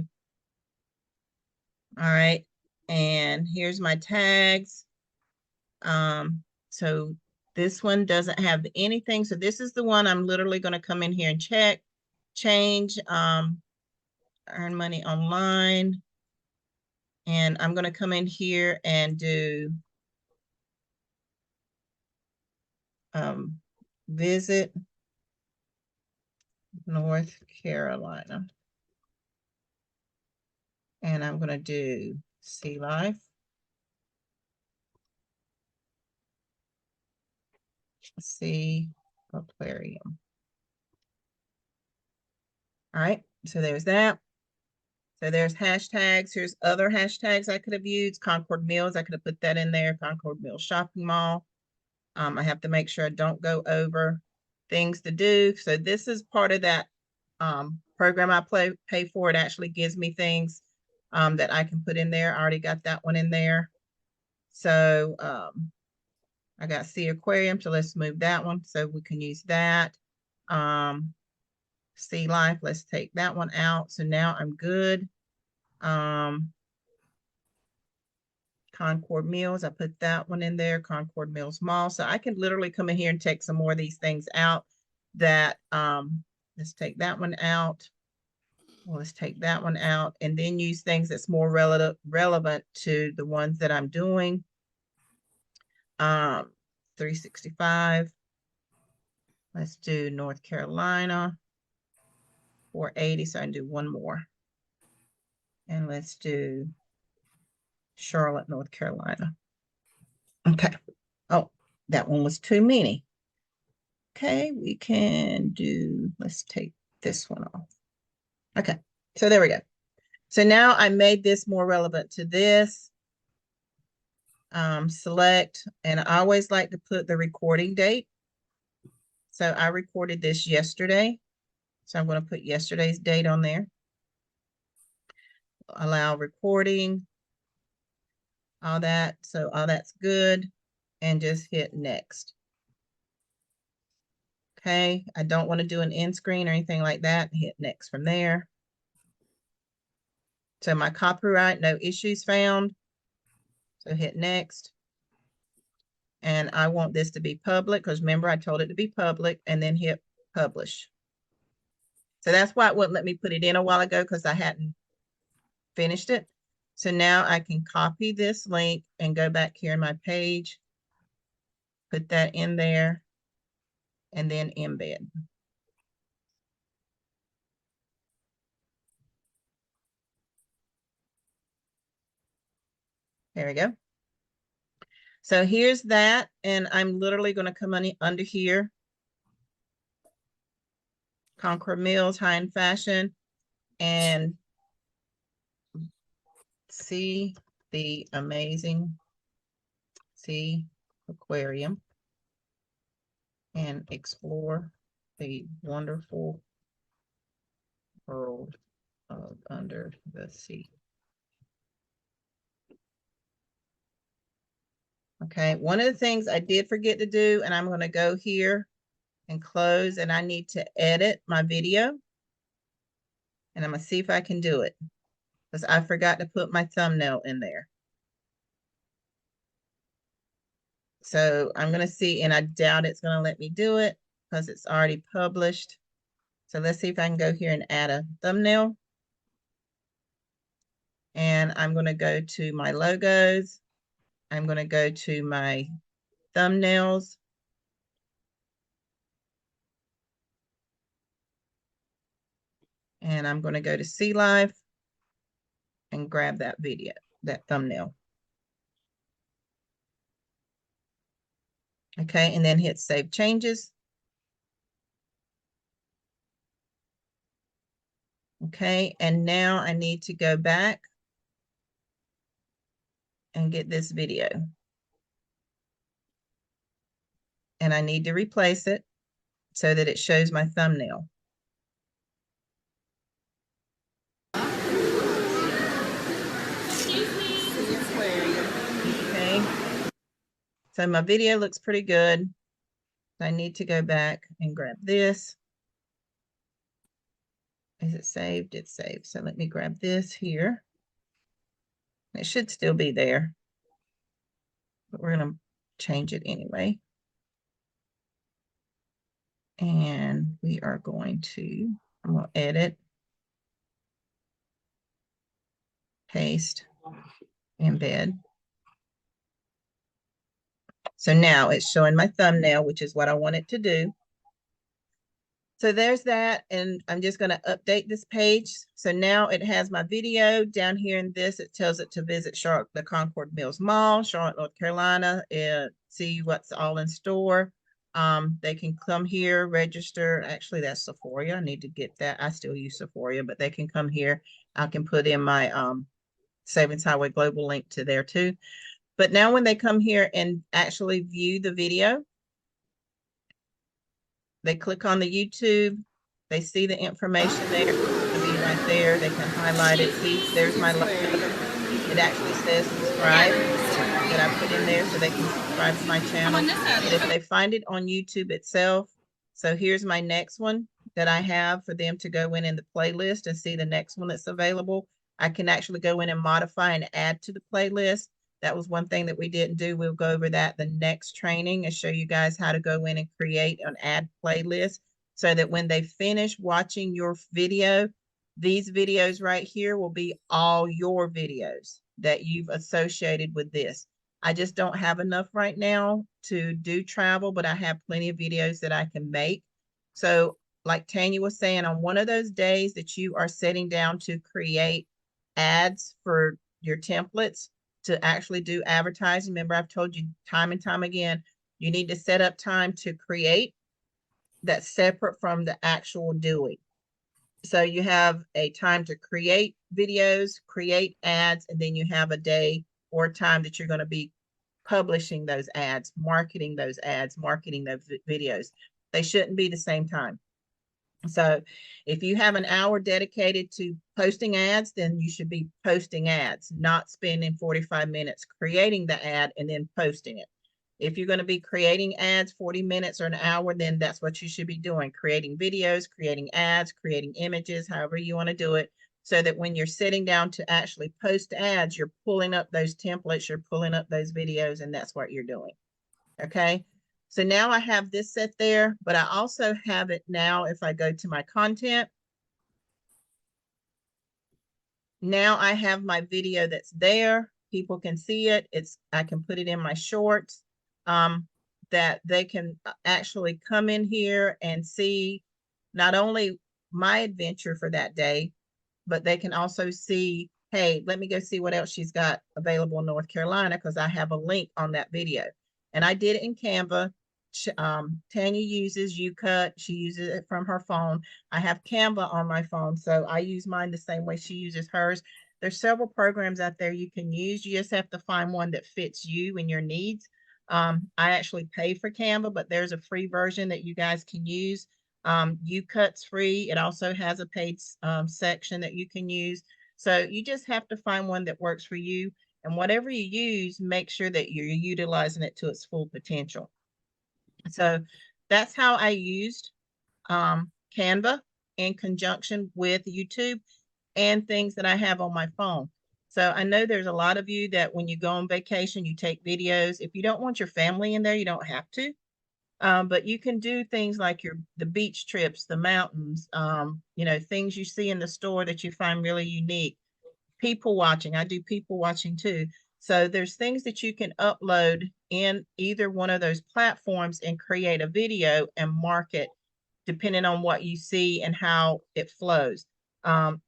All right. And here's my tags. So This one doesn't have anything. So this is the one I'm literally going to come in here and check, change, earn money online. And I'm going to come in here and do visit North Carolina. And I'm going to do Sea Life. Sea Aquarium. All right, so there's that. So there's hashtags. Here's other hashtags I could have used. Concord Mills, I could have put that in there. Concord Mills Shopping Mall. I have to make sure I don't go over things to do. So this is part of that program I pay for. It actually gives me things that I can put in there. I already got that one in there. So I got Sea Aquarium, so let's move that one so we can use that. Sea Life, let's take that one out. So now I'm good. Concord Mills, I put that one in there, Concord Mills Mall. So I can literally come in here and take some more of these things out that, let's take that one out. Well, let's take that one out and then use things that's more relevant to the ones that I'm doing. 365. Let's do North Carolina. 480, so I can do one more. And let's do Charlotte, North Carolina. Okay. Oh, that one was too many. Okay, we can do, let's take this one off. Okay, so there we go. So now I made this more relevant to this. Select, and I always like to put the recording date. So I recorded this yesterday. So I'm going to put yesterday's date on there. Allow recording, all that. So all that's good. And just hit next. Okay, I don't want to do an end screen or anything like that. Hit next from there. So my copyright, no issues found. So hit next. And I want this to be public because remember I told it to be public, and then hit publish. So that's why it wouldn't let me put it in a while ago because I hadn't finished it. So now I can copy this link and go back here in my page, put that in there, and then embed. There we go. So here's that, and I'm literally going to come under here. Concord Mills, high-end fashion, and see the amazing Sea Aquarium and explore the wonderful world of under the sea. Okay, one of the things I did forget to do, and I'm going to go here and close, and I need to edit my video. And I'm going to see if I can do it because I forgot to put my thumbnail in there. So I'm going to see, and I doubt it's going to let me do it because it's already published. So let's see if I can go here and add a thumbnail. And I'm going to go to my logos. I'm going to go to my thumbnails. And I'm going to go to Sea Life and grab that video, that thumbnail. Okay, and then hit Save Changes. Okay, and now I need to go back and get this video. And I need to replace it so that it shows my thumbnail. Okay, so my video looks pretty good. I need to go back and grab this. Is it saved? It's saved. So let me grab this here. It should still be there, but we're going to change it anyway. And we are going to, I'm going to edit, paste, embed. So now it's showing my thumbnail, which is what I want it to do. So there's that, and I'm just going to update this page. So now it has my video down here in this. It tells it to visit Charlotte, the Concord Mills Mall, Charlotte, North Carolina, and see what's all in store. They can come here, register. Actually, that's Sephora. I need to get that. I still use Sephora, but they can come here. I can put in my Savings Highway Global link to there too. But now when they come here and actually view the video, they click on the YouTube, they see the information there, it'll be right there. They can highlight it. See, there's my logo. It actually says subscribe that I put in there so they can subscribe to my channel. But if they find it on YouTube itself, so here's my next one that I have for them to go in the playlist and see the next one that's available. I can actually go in and modify and add to the playlist. That was one thing that we didn't do. We'll go over that the next training and show you guys how to go in and create an ad playlist so that when they finish watching your video, these videos right here will be all your videos that you've associated with this. I just don't have enough right now to do travel, but I have plenty of videos that I can make. So like Tanya was saying, on one of those days that you are sitting down to create ads for your templates, to actually do advertising. Remember, I've told you time and time again, you need to set up time to create that's separate from the actual doing. So you have a time to create videos, create ads, and then you have a day or time that you're going to be publishing those ads, marketing those ads, marketing those videos. They shouldn't be the same time. So if you have an hour dedicated to posting ads, then you should be posting ads, not spending 45 minutes creating the ad and then posting it. If you're going to be creating ads 40 minutes or an hour, then that's what you should be doing, creating videos, creating ads, creating images, however you want to do it, so that when you're sitting down to actually post ads, you're pulling up those templates, you're pulling up those videos, and that's what you're doing. Okay. So now I have this set there, but I also have it now. If I go to my content, now I have my video that's there. People can see it. I can put it in my shorts, that they can actually come in here and see not only my adventure for that day, but they can also see, hey, let me go see what else she's got available in North Carolina, because I have a link on that video. And I did it in Canva. Tanya uses UCut. She uses it from her phone. I have Canva on my phone, so I use mine the same way she uses hers. There's several programs out there you can use. You just have to find one that fits you and your needs. I actually pay for Canva, but there's a free version that you guys can use. UCut's free. It also has a paid section that you can use. So you just have to find one that works for you. And whatever you use, make sure that you're utilizing it to its full potential. So that's how I used Canva in conjunction with YouTube and things that I have on my phone. So I know there's a lot of you that when you go on vacation, you take videos. If you don't want your family in there, you don't have to. But you can do things like the beach trips, the mountains, things you see in the store that you find really unique. People watching. I do people watching too. So there's things that you can upload in either one of those platforms and create a video and market depending on what you see and how it flows.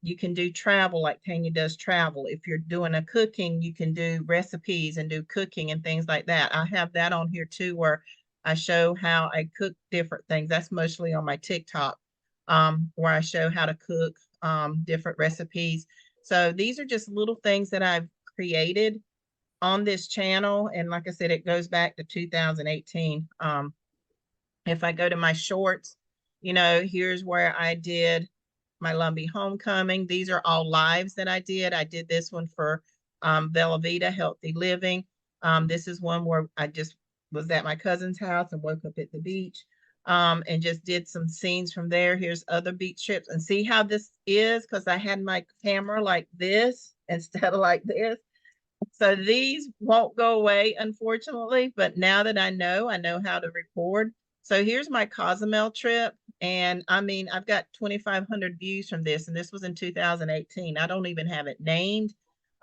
You can do travel like Tanya does travel. If you're doing a cooking, you can do recipes and do cooking and things like that. I have that on here too, where I show how I cook different things. That's mostly on my TikTok, where I show how to cook different recipes. So these are just little things that I've created on this channel. And like I said, it goes back to 2018. If I go to my shorts, here's where I did my Lumbee homecoming. These are all lives that I did. I did this one for Bella Vita Healthy Living. This is one where I just was at my cousin's house and woke up at the beach, and just did some scenes from there. Here's other beach trips, and see how this is, because I had my camera like this instead of like this. So these won't go away, unfortunately, but now that I know how to record. So here's my Cozumel trip. And I mean, I've got 2,500 views from this, and this was in 2018. I don't even have it named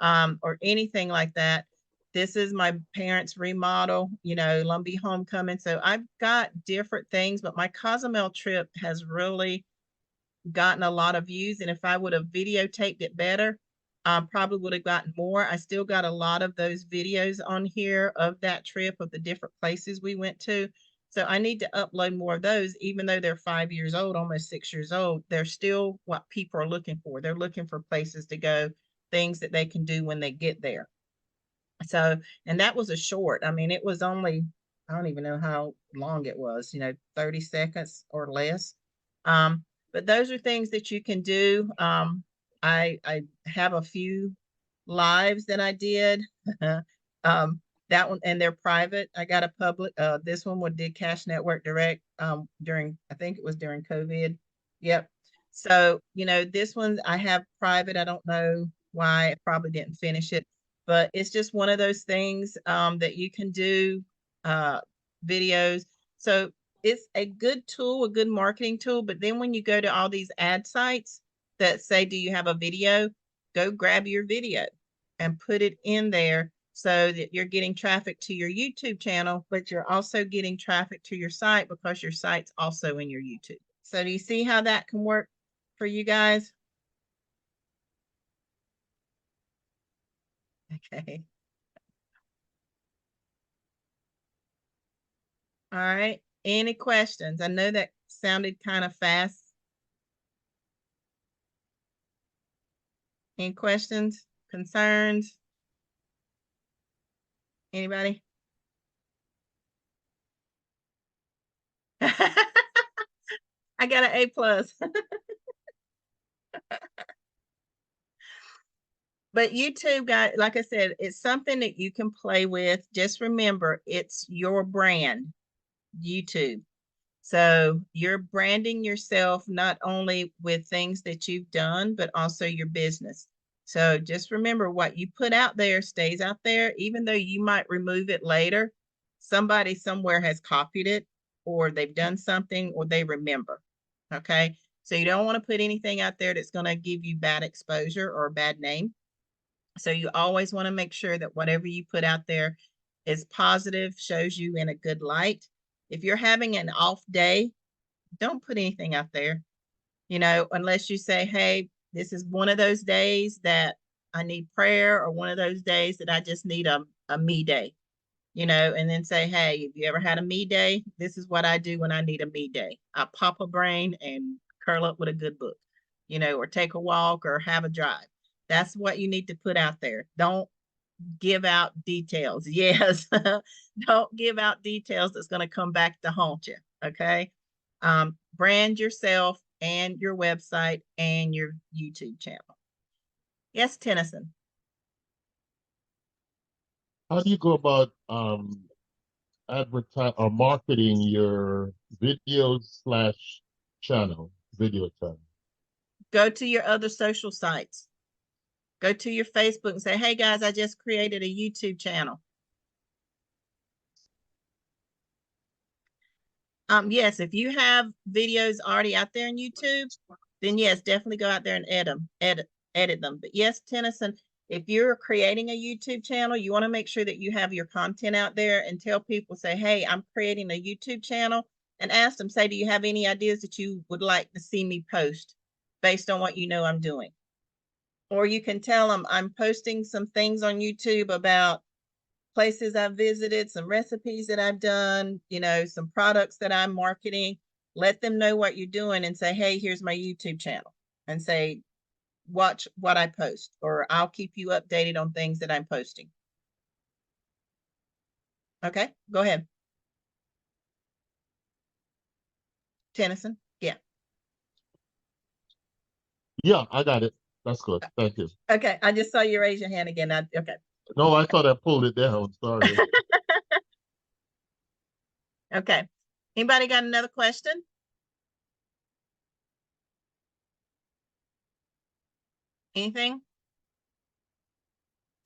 or anything like that. This is my parents' remodel, you know, Lumbee homecoming. So I've got different things, but my Cozumel trip has really gotten a lot of views. And if I would have videotaped it better, probably would have gotten more. I still got a lot of those videos on here of that trip, of the different places we went to. So I need to upload more of those, even though they're 5 years old, almost 6 years old. They're still what people are looking for. They're looking for places to go, things that they can do when they get there. So, and that was a short. I mean, it was only, I don't even know how long it was, you know, 30 seconds or less. Um, but those are things that you can do. I have a few lives that I did. That one, and they're private. I got a public, this one did Cash Network Direct during, I think it was during COVID. Yep. So, you know, this one I have private. I don't know why I probably didn't finish it, but it's just one of those things that you can do uh, videos. So it's a good tool, a good marketing tool. But then when you go to all these ad sites that say, do you have a video? Go grab your video and put it in there so that you're getting traffic to your YouTube channel, but you're also getting traffic to your site because your site's also in your YouTube. So do you see how that can work for you guys? Okay. All right. Any questions? I know that sounded kind of fast. Any questions, concerns? Anybody? I got an A plus. But YouTube, guys, like I said, it's something that you can play with. Just remember, it's your brand, YouTube. So you're branding yourself not only with things that you've done, but also your business. So just remember, what you put out there stays out there, even though you might remove it later. Somebody somewhere has copied it, or they've done something, or they remember. Okay. So you don't want to put anything out there that's going to give you bad exposure or a bad name. So you always want to make sure that whatever you put out there is positive, shows you in a good light. If you're having an off day, don't put anything out there, you know, unless you say, hey, this is one of those days that I need prayer, or one of those days that I just need a me day, you know, and then say, hey, if you ever had a me day, this is what I do when I need a me day. I pop a brain and curl up with a good book, you know, or take a walk or have a drive. That's what you need to put out there. Don't give out details. Yes. Don't give out details that's going to come back to haunt you. Okay. Brand yourself and your website and your YouTube channel. Yes, Tennyson.
How do you go about advertise or marketing your videos slash channel, video channel?
Go to your other social sites. Go to your Facebook and say, hey guys, I just created a YouTube channel. Yes, if you have videos already out there on YouTube, then yes, definitely go out there and edit them. But yes, Tennyson, if you're creating a YouTube channel, you want to make sure that you have your content out there and tell people, say, hey, I'm creating a YouTube channel, and ask them, say, do you have any ideas that you would like to see me post based on what you know I'm doing? Or you can tell them I'm posting some things on YouTube about places I've visited, some recipes that I've done, you know, some products that I'm marketing. Let them know what you're doing and say, hey, here's my YouTube channel, and say, watch what I post, or I'll keep you updated on things that I'm posting. Okay, go ahead. Tennyson. Yeah.
Yeah, I got it. That's good. Thank you.
Okay, I just saw you raise your hand again. Okay.
No, I thought I pulled it down. Sorry.
Okay. Anybody got another question? Anything?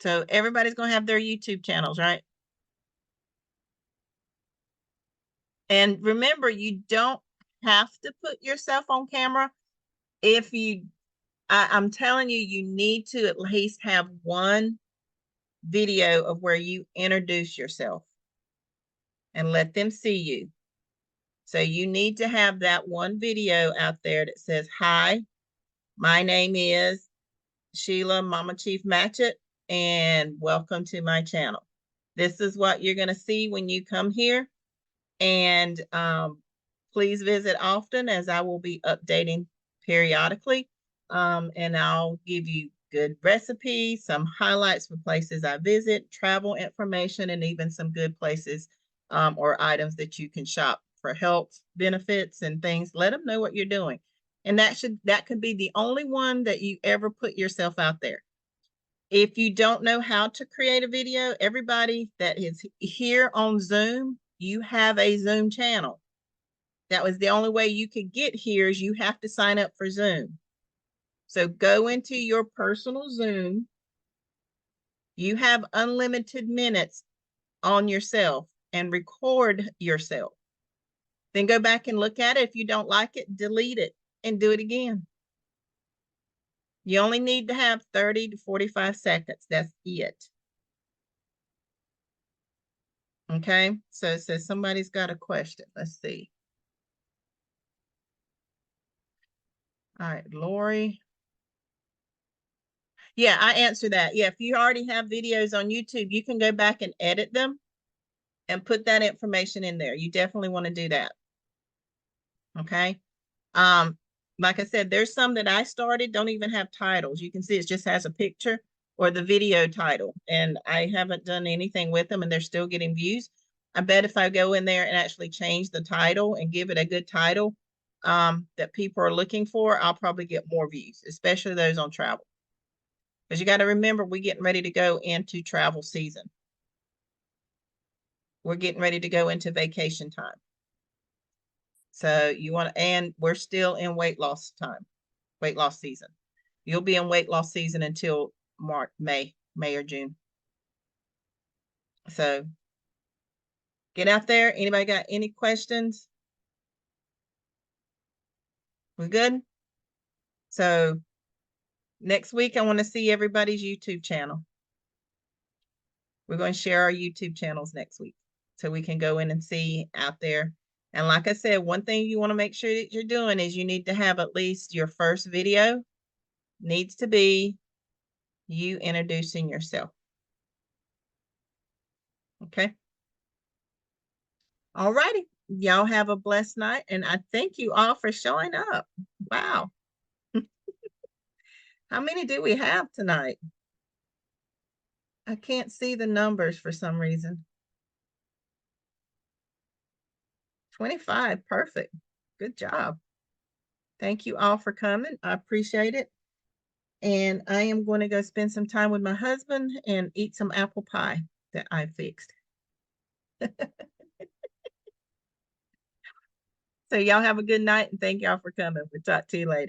So everybody's going to have their YouTube channels, right? And remember, you don't have to put yourself on camera. If you, I'm telling you, you need to at least have one video of where you introduce yourself and let them see you. So you need to have that one video out there that says, hi, my name is Sheila MamaChief Matchett, and welcome to my channel. This is what you're going to see when you come here. And please visit often, as I will be updating periodically. And I'll give you good recipes, some highlights for places I visit, travel information, and even some good places or items that you can shop for health benefits and things. Let them know what you're doing. And that could be the only one that you ever put yourself out there. If you don't know how to create a video, everybody that is here on Zoom, you have a Zoom channel. That was the only way you could get here, is you have to sign up for Zoom. So go into your personal Zoom. You have unlimited minutes on yourself and record yourself. Then go back and look at it. If you don't like it, delete it and do it again. You only need to have 30 to 45 seconds. That's it. Okay, so it says somebody's got a question. Let's see. All right, Lori. Yeah, I answered that. Yeah, if you already have videos on YouTube, you can go back and edit them and put that information in there. You definitely want to do that. Okay. Like I said, there's some that I started don't even have titles. You can see it just has a picture or the video title, and I haven't done anything with them, and they're still getting views. I bet if I go in there and actually change the title and give it a good title that people are looking for, I'll probably get more views, especially those on travel. Because you got to remember, we're getting ready to go into travel season. We're getting ready to go into vacation time. So you want to, and we're still in weight loss time, weight loss season. You'll be in weight loss season until May or June. So get out there. Anybody got any questions? We good? So next week, I want to see everybody's YouTube channel. We're going to share our YouTube channels next week so we can go in and see out there. And like I said, one thing you want to make sure that you're doing is you need to have at least your first video needs to be you introducing yourself. Okay. All righty. Y'all have a blessed night. And I thank you all for showing up. Wow. How many do we have tonight? I can't see the numbers for some reason. 25. Perfect. Good job. Thank you all for coming. I appreciate it. And I am going to go spend some time with my husband and eat some apple pie that I fixed. So y'all have a good night, and thank y'all for coming. We'll talk to you later.